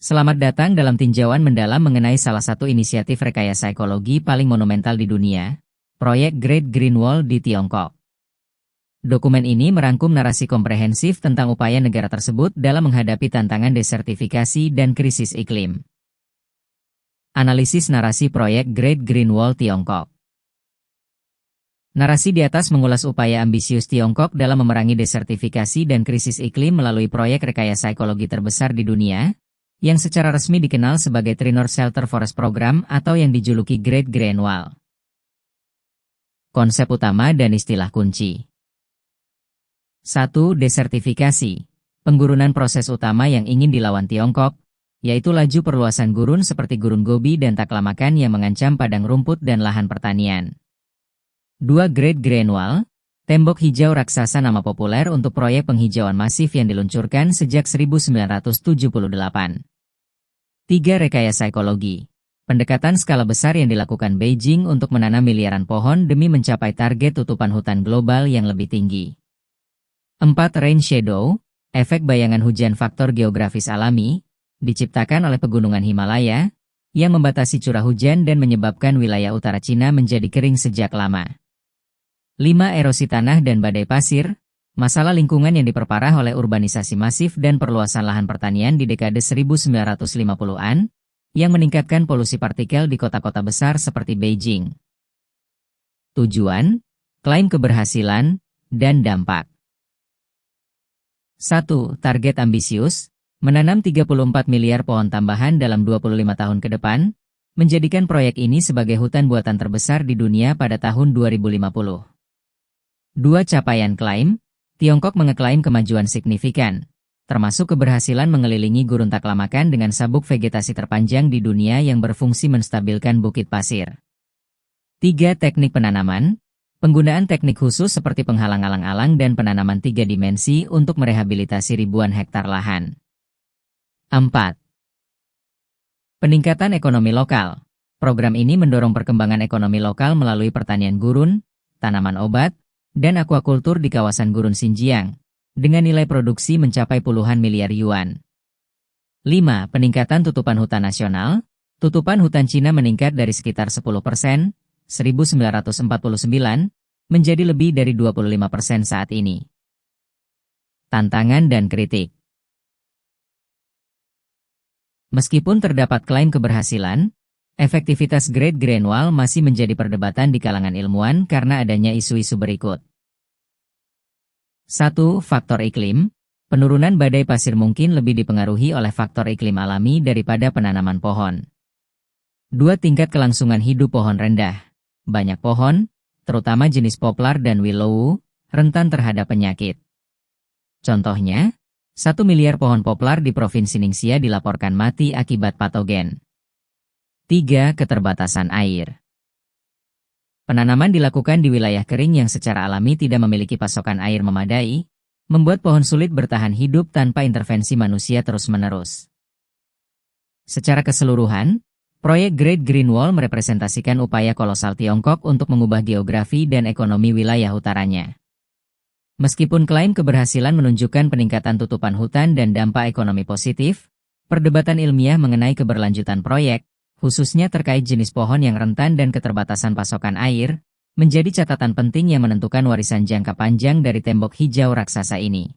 Selamat datang dalam tinjauan mendalam mengenai salah satu inisiatif rekayasa ekologi paling monumental di dunia, proyek Great Green Wall di Tiongkok. Dokumen ini merangkum narasi komprehensif tentang upaya negara tersebut dalam menghadapi tantangan desertifikasi dan krisis iklim. Analisis narasi proyek Great Green Wall Tiongkok. Narasi di atas mengulas upaya ambisius Tiongkok dalam memerangi desertifikasi dan krisis iklim melalui proyek rekayasa ekologi terbesar di dunia, yang secara resmi dikenal sebagai Tree North Shelter Forest Program atau yang dijuluki Great Green Wall. Konsep utama dan istilah kunci. 1. Desertifikasi. Penggurunan proses utama yang ingin dilawan Tiongkok, yaitu laju perluasan gurun seperti gurun Gobi dan Taklamakan yang mengancam padang rumput dan lahan pertanian. 2. Great Green Wall, tembok hijau raksasa nama populer untuk proyek penghijauan masif yang diluncurkan sejak 1978. 3. Rekayasa ekologi. Pendekatan skala besar yang dilakukan Beijing untuk menanam miliaran pohon demi mencapai target tutupan hutan global yang lebih tinggi. 4. Rain shadow, efek bayangan hujan faktor geografis alami, diciptakan oleh pegunungan Himalaya, yang membatasi curah hujan dan menyebabkan wilayah utara Cina menjadi kering sejak lama. 5. Erosi tanah dan badai pasir, masalah lingkungan yang diperparah oleh urbanisasi masif dan perluasan lahan pertanian di dekade 1950-an, yang meningkatkan polusi partikel di kota-kota besar seperti Beijing. Tujuan, klaim keberhasilan, dan dampak. 1. Target ambisius, menanam 34 miliar pohon tambahan dalam 25 tahun ke depan, menjadikan proyek ini sebagai hutan buatan terbesar di dunia pada tahun 2050. 2. Capaian klaim, Tiongkok mengeklaim kemajuan signifikan, termasuk keberhasilan mengelilingi gurun Taklamakan dengan sabuk vegetasi terpanjang di dunia yang berfungsi menstabilkan bukit pasir. 3. Teknik penanaman, penggunaan teknik khusus seperti penghalang alang-alang dan penanaman 3 dimensi untuk merehabilitasi ribuan hektar lahan. 4. Peningkatan ekonomi lokal. Program ini mendorong perkembangan ekonomi lokal melalui pertanian gurun, tanaman obat, dan akuakultur di kawasan gurun Xinjiang, dengan nilai produksi mencapai puluhan miliar yuan. 5. Peningkatan tutupan hutan nasional. Tutupan hutan Cina meningkat dari sekitar 10%, 1949, menjadi lebih dari 25% saat ini. Tantangan dan kritik. Meskipun terdapat klaim keberhasilan, efektivitas Great Green Wall masih menjadi perdebatan di kalangan ilmuwan karena adanya isu-isu berikut. 1. Faktor iklim. Penurunan badai pasir mungkin lebih dipengaruhi oleh faktor iklim alami daripada penanaman pohon. 2. Tingkat kelangsungan hidup pohon rendah. Banyak pohon, terutama jenis poplar dan willow, rentan terhadap penyakit. Contohnya, 1 miliar pohon poplar di Provinsi Ningxia dilaporkan mati akibat patogen. 3. Keterbatasan air. Penanaman dilakukan di wilayah kering yang secara alami tidak memiliki pasokan air memadai, membuat pohon sulit bertahan hidup tanpa intervensi manusia terus-menerus. Secara keseluruhan, proyek Great Green Wall merepresentasikan upaya kolosal Tiongkok untuk mengubah geografi dan ekonomi wilayah utaranya. Meskipun klaim keberhasilan menunjukkan peningkatan tutupan hutan dan dampak ekonomi positif, perdebatan ilmiah mengenai keberlanjutan proyek, khususnya terkait jenis pohon yang rentan dan keterbatasan pasokan air, menjadi catatan penting yang menentukan warisan jangka panjang dari tembok hijau raksasa ini.